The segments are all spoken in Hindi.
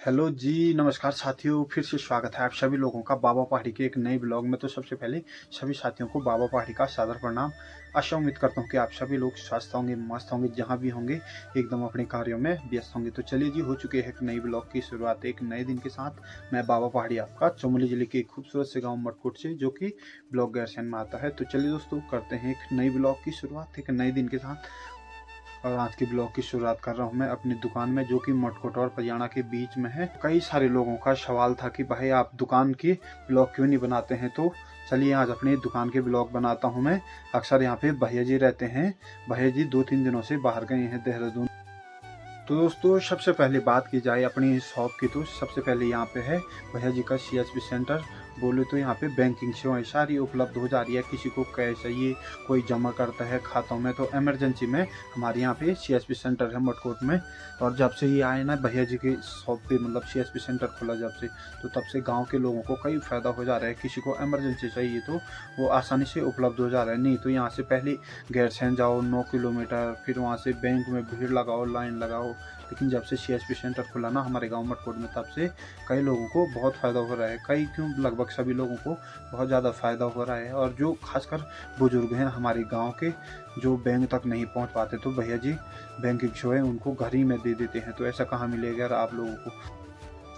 हेलो जी, नमस्कार साथियों। फिर से स्वागत है आप सभी लोगों का बाबा पहाड़ी के एक नए ब्लॉग में। तो सबसे पहले सभी साथियों को बाबा पहाड़ी का सादर प्रणाम। आशा उम्मीद करता हूँ कि आप सभी लोग स्वस्थ होंगे, मस्त होंगे, जहाँ भी होंगे एकदम अपने कार्यों में व्यस्त होंगे। तो चलिए जी, हो चुके हैं एक नई ब्लॉग की शुरुआत एक नए दिन के साथ। मैं बाबा पहाड़ी आपका चमोली जिले के एक खूबसूरत से गाँव मटकोट से, जो कि ब्लॉग गैरसैंण में आता है। तो चलिए दोस्तों, करते हैं एक नई ब्लॉग की शुरुआत एक नए दिन के साथ। और आज के ब्लॉग की शुरुआत कर रहा हूँ मैं अपनी दुकान में, जो कि मटकोट और पजियाणा के बीच में है। कई सारे लोगों का सवाल था कि भाई आप दुकान की ब्लॉग क्यों नहीं बनाते हैं। तो चलिए आज अपनी दुकान के ब्लॉग बनाता हूँ मैं। अक्सर यहाँ पे भैया जी रहते हैं। भैया जी 2-3 दिनों से बाहर गए हैं देहरादून। तो दोस्तों, सबसे पहले बात की जाए अपनी शॉप की, तो सबसे पहले यहाँ पे है भैया जी का CSP सेंटर। बोले तो यहाँ पे बैंकिंग सेवाएं सारी उपलब्ध हो जा रही है। किसी को कैश चाहिए, कोई जमा करता है खातों में, तो इमरजेंसी में हमारे यहाँ पे CSP सेंटर है मटकोट में। और जब से ये आए ना भैया जी के शॉप पे, मतलब CSP सेंटर खुला जब से, तो तब से गाँव के लोगों को कई फ़ायदा हो जा रहा है। किसी को इमरजेंसी चाहिए तो वो आसानी से उपलब्ध हो जा रहा है। नहीं तो यहाँ से पहले गैरसैंण जाओ 9 किलोमीटर, फिर वहाँ से बैंक में भीड़ लगाओ, लाइन लगाओ। लेकिन जब से CSP सेंटर खुला ना हमारे गांव मटकोट में, तब से कई लोगों को बहुत फ़ायदा हो रहा है। कई क्यों, लगभग सभी लोगों को बहुत ज़्यादा फ़ायदा हो रहा है। और जो खासकर बुजुर्ग हैं हमारे गांव के, जो बैंक तक नहीं पहुंच पाते, तो भैया जी बैंकिंग सेवाएं उनको घर ही में दे देते हैं। तो ऐसा कहाँ मिलेगा यार आप लोगों को।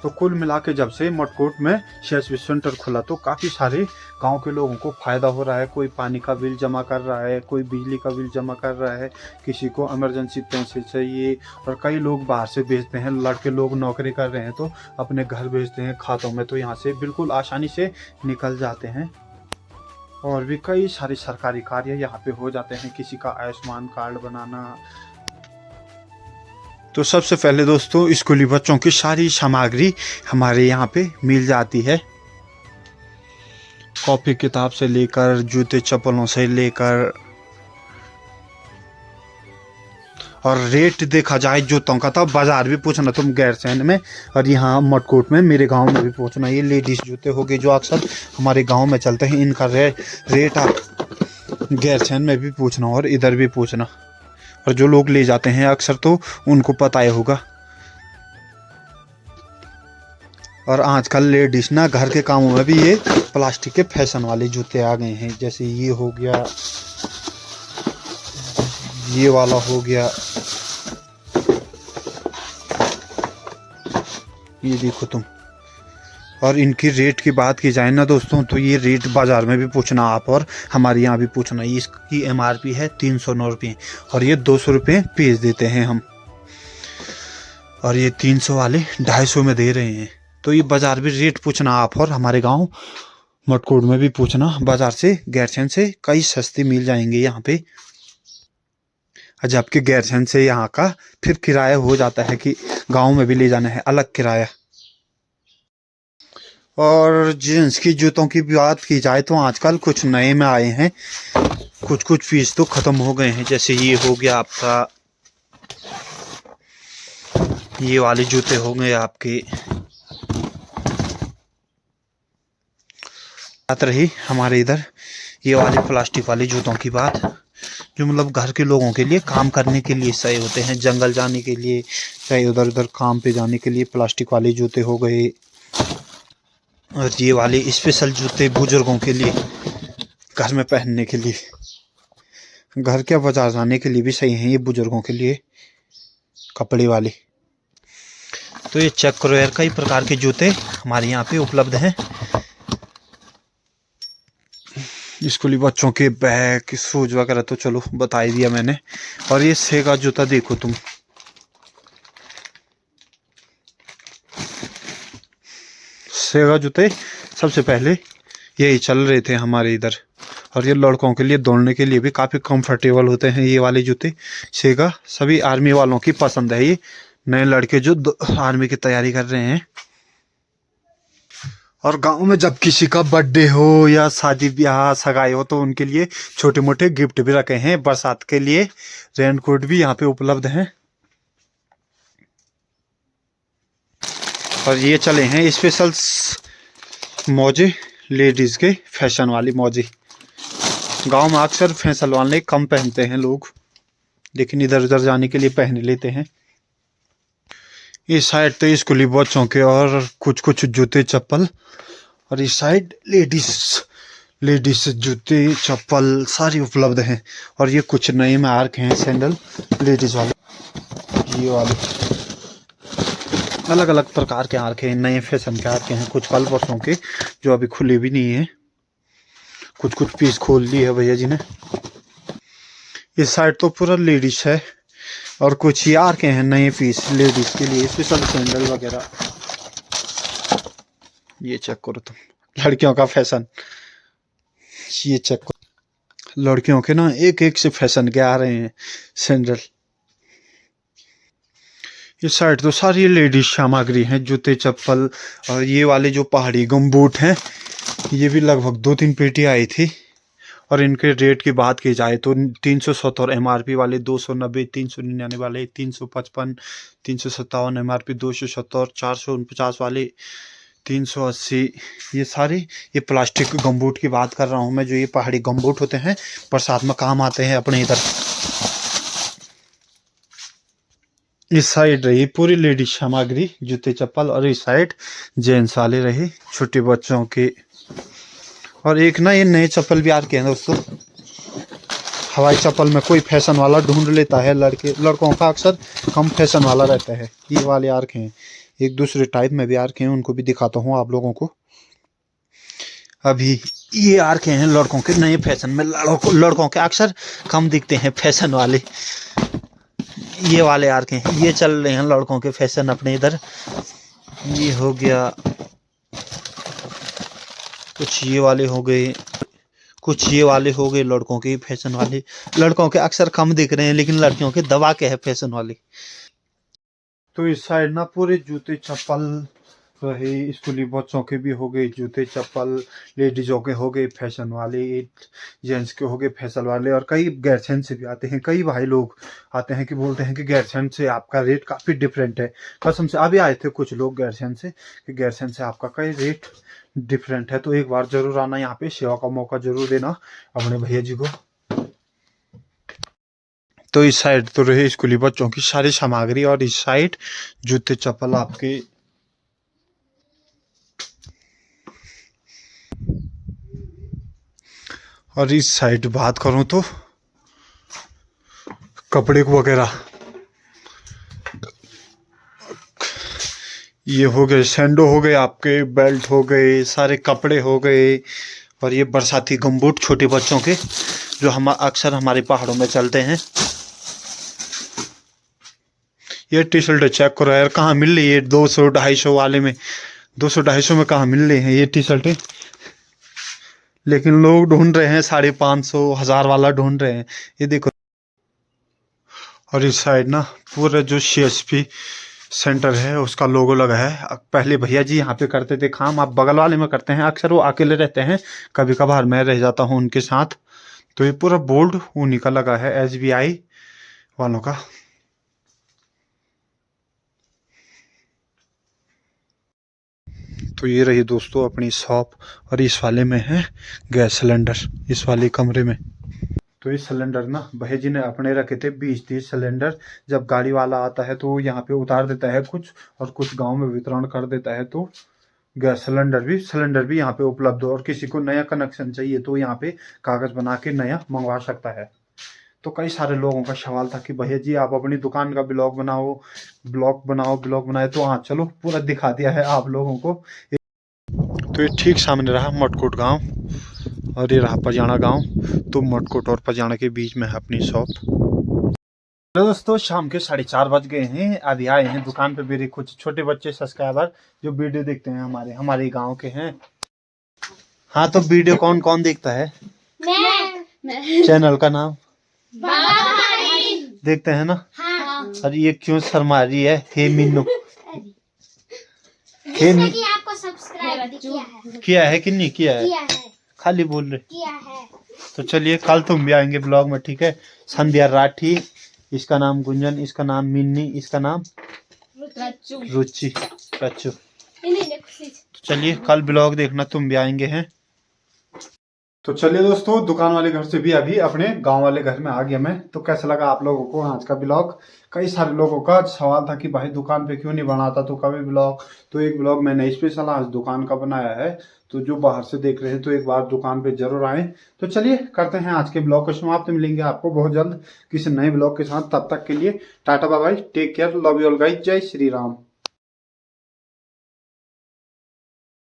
तो कुल मिला के जब से मटकोट में CSP सेंटर खुला, तो काफ़ी सारे गांव के लोगों को फ़ायदा हो रहा है। कोई पानी का बिल जमा कर रहा है, कोई बिजली का बिल जमा कर रहा है, किसी को इमरजेंसी पैसे चाहिए। और कई लोग बाहर से भेजते हैं, लड़के लोग नौकरी कर रहे हैं तो अपने घर भेजते हैं खातों में, तो यहाँ से बिल्कुल आसानी से निकल जाते हैं। और भी कई सारे सरकारी कार्य यहाँ पे हो जाते हैं। किसी का आयुष्मान कार्ड बनाना। तो सबसे पहले दोस्तों, स्कूली बच्चों की सारी सामग्री हमारे यहाँ पे मिल जाती है। कॉपी किताब से लेकर जूते चप्पलों से लेकर, और रेट देखा जाए जूतों का तो बाजार भी पूछना तुम गैरसैंण में, और यहाँ मटकोट में मेरे गांव में भी पूछना। ये लेडीज जूते हो गए जो अक्सर हमारे गांव में चलते हैं, इनका रेट आप गैरसैंण में भी पूछना और इधर भी पूछना। और जो लोग ले जाते हैं अक्सर तो उनको पता ही होगा। और आजकल लेडीज ना घर के कामों में भी ये प्लास्टिक के फैशन वाले जूते आ गए हैं। जैसे ये हो गया, ये वाला हो गया, ये देखो तुम। और इनकी रेट की बात की जाए ना दोस्तों, तो ये रेट बाज़ार में भी पूछना आप और हमारे यहाँ भी पूछना। इसकी MRP है 309 रुपये, और ये 200 रुपये पीस देते हैं हम। और ये 300 वाले 250 में दे रहे हैं। तो ये बाज़ार भी रेट पूछना आप, और हमारे गांव मटकोट में भी पूछना। बाज़ार से गैरसैंण से कई सस्ते मिल जाएंगे यहाँ पे। जबकि गैरसैंण से यहाँ का फिर किराया हो जाता है कि गांव में भी ले जाना है, अलग किराया। और जींस की जूतों की बात की जाए तो आजकल कुछ नए में आए हैं, कुछ कुछ पीस तो ख़त्म हो गए हैं। जैसे ये हो गया आपका, ये वाले जूते हो गए आपके। बात रही हमारे इधर ये वाले प्लास्टिक वाले जूतों की बात, जो मतलब घर के लोगों के लिए काम करने के लिए सही होते हैं, जंगल जाने के लिए, चाहे उधर उधर काम पे जाने के लिए प्लास्टिक वाले जूते हो गए। और ये वाले स्पेशल जूते बुजुर्गों के लिए, घर में पहनने के लिए, घर के बाजार जाने के लिए भी सही हैं ये बुजुर्गों के लिए कपड़े वाले। तो ये चेक करो यार, कई प्रकार के जूते हमारे यहाँ पे उपलब्ध हैं। स्कूली बच्चों के बैग, शूज वगैरह तो चलो बता ही दिया मैंने। और ये सेगा जूता देखो तुम, सेगा जूते सबसे पहले यही चल रहे थे हमारे इधर। और ये लड़कों के लिए दौड़ने के लिए भी काफ़ी कंफर्टेबल होते हैं ये वाले जूते। सेगा सभी आर्मी वालों की पसंद है। ये नए लड़के जो आर्मी की तैयारी कर रहे हैं। और गांव में जब किसी का बर्थडे हो या शादी ब्याह सगाई हो, तो उनके लिए छोटे मोटे गिफ्ट भी रखे हैं। बरसात के लिए रेनकोट भी यहाँ पे उपलब्ध हैं। और ये चले हैं स्पेशल मोजे, लेडीज के फैशन वाली मोजे। गांव में अक्सर फैशन वाले कम पहनते हैं लोग, लेकिन इधर उधर जाने के लिए पहन लेते हैं। इस साइड तो स्कूली बच्चों के और कुछ कुछ जूते चप्पल, और इस साइड लेडीज जूते चप्पल सारी उपलब्ध हैं। और ये कुछ नए में आ रखे हैं सैंडल लेडीज वाले, ये वाले अलग अलग प्रकार के आ रखे हैं, नए फैशन के आ रखे हैं, कुछ कल परसों के जो अभी खुले भी नहीं है, कुछ कुछ पीस खोल ली है भैया जी ने। इस साइड तो पूरा लेडीज है और कुछ यार के हैं नए पीस लेडीज के लिए स्पेशल सैंडल वगैरह। ये चेक करो तुम, लड़कियों का फैशन, ये चेक करो, लड़कियों के ना एक एक से फैशन के आ रहे हैं सैंडल। इस साइड तो सारी लेडीज सामग्री हैं, जूते चप्पल, और ये वाले जो पहाड़ी गमबूट हैं ये भी लगभग 2-3 पेटी आई थी। और इनके रेट की बात की जाए तो 370 MRP वाले 290, 399 वाले 355, 357 MRP 270, 449 वाले 380। ये सारे ये प्लास्टिक गमबूट की बात कर रहा हूँ मैं, जो ये पहाड़ी गमबूट होते हैं बरसात में काम आते हैं अपने इधर। इस साइड रही पूरी लेडीज सामग्री जूते चप्पल, और इस साइड जेंट्स वाले रही छोटे बच्चों के। और एक ना ये नए चप्पल भी आ रखे हैं दोस्तों, हवाई चप्पल में कोई फैशन वाला ढूंढ लेता है, लड़कों का अक्सर कम फैशन वाला रहता है। ये वाले आ रखे हैं, एक दूसरे टाइप में भी आ रखे हैं, उनको भी दिखाता हूँ आप लोगों को। अभी ये आ रखे हैं लड़कों के नए फैशन में, लड़कों के अक्सर कम दिखते हैं फैशन वाले, ये वाले आ रखे हैं, ये चल रहे हैं लड़कों के फैशन अपने इधर। ये हो गया, कुछ ये वाले हो गए, कुछ ये वाले हो गए लड़कों के फैशन वाले। लड़कों के अक्सर कम दिख रहे हैं लेकिन लड़कियों के दबा के है फैशन वाले। तो इस साइड ना पूरे जूते चप्पल रहे, स्कूली बच्चों के भी हो गए जूते चप्पल, लेडीजों के हो गए फैशन वाले, जेंट्स के हो गए फैशन वाले, और कई गैरसैंण से भी आते हैं। कई भाई लोग आते हैं कि बोलते हैं कि गैरसैंण से आपका रेट काफ़ी डिफरेंट है। कसम से अभी आए थे कुछ लोग गैरसैंण से, कि गैरसैंण से आपका कई रेट डिफरेंट है। तो एक बार जरूर आना, यहाँ पे सेवा का मौका जरूर देना अपने भैया जी को। तो इस साइड तो रहे स्कूली बच्चों की सारी सामग्री, और इस साइड जूते चप्पल आपके। और इस साइड बात करूं तो कपड़े वगैरह, ये हो गए सैंडो हो गए आपके, बेल्ट हो गए, सारे कपड़े हो गए, और ये बरसाती गमबूट छोटे बच्चों के जो हम अक्सर हमारे पहाड़ों में चलते हैं। ये टी शर्ट चेक करो यार, कहाँ मिल रही है 200-250 वाले में, 200-250 में कहाँ मिल रही हैं ये टी शर्टें। लेकिन लोग ढूंढ रहे हैं 550, 1000 वाला ढूंढ रहे हैं, ये देखो। और इस साइड ना पूरा जो CSP सेंटर है उसका लोगो लगा है। पहले भैया जी यहाँ पे करते थे काम, आप बगल वाले में करते हैं, अक्सर वो अकेले रहते हैं, कभी कभार मैं रह जाता हूँ उनके साथ। तो ये पूरा बोर्ड उन्हीं का लगा है, SBI वालों का। तो ये रही दोस्तों अपनी शॉप, और इस वाले में है गैस सिलेंडर, इस वाले कमरे में। तो ये सिलेंडर ना भैया जी ने अपने रखे थे 20-30 सिलेंडर। जब गाड़ी वाला आता है तो यहाँ पे उतार देता है कुछ, और कुछ गांव में वितरण कर देता है। तो गैस सिलेंडर भी यहाँ पे उपलब्ध हो, और किसी को नया कनेक्शन चाहिए तो यहाँ पे कागज बना के नया मंगवा सकता है। तो कई सारे लोगों का सवाल था कि भैया जी आप अपनी दुकान का ब्लॉग बनाए, तो हाँ चलो पूरा दिखा दिया है आप लोगों को। तो ये ठीक सामने रहा मटकोट गांव, और ये रहा पजाना गांव। तो मटकोट और पजाना के बीच में है अपनी शॉप। हेलो दोस्तों, शाम के 4:30 बज गए हैं। अभी आए हैं दुकान पे मेरे कुछ छोटे बच्चे सब्सक्राइबर जो वीडियो देखते हैं, हमारे गांव के हैं। हाँ, तो वीडियो कौन कौन देखता है? मैं। चैनल का नाम देखते हैं ना। हाँ। अरे ये क्यों शर्मा रही है? हे मीनू, आपको सब्सक्राइब किया है कि नहीं किया है? खाली बोल रहे किया है। तो चलिए कल तुम भी आएंगे ब्लॉग में, ठीक है। संध्या राठी, इसका नाम गुंजन, इसका नाम मिन्नी, इसका नाम रुचि रच्चू। तो चलिए कल ब्लॉग देखना, तुम भी आएंगे हैं। तो चलिए दोस्तों, दुकान वाले घर से भी अभी अपने गांव वाले घर में आ गया मैं। तो कैसा लगा आप लोगों को आज का ब्लॉग? कई सारे लोगों का सवाल था कि भाई दुकान पे क्यों नहीं बनाता तो कभी ब्लॉग। तो एक ब्लॉग मैंने स्पेशल आज दुकान का बनाया है। तो जो बाहर से देख रहे हैं तो एक बार दुकान पे जरूर आए। तो चलिए करते हैं आज के ब्लॉग को समाप्त। मिलेंगे आपको बहुत जल्द किसी नए ब्लॉग के साथ। तब तक के लिए tata bye bye, take care, love you all guys, जय श्री राम।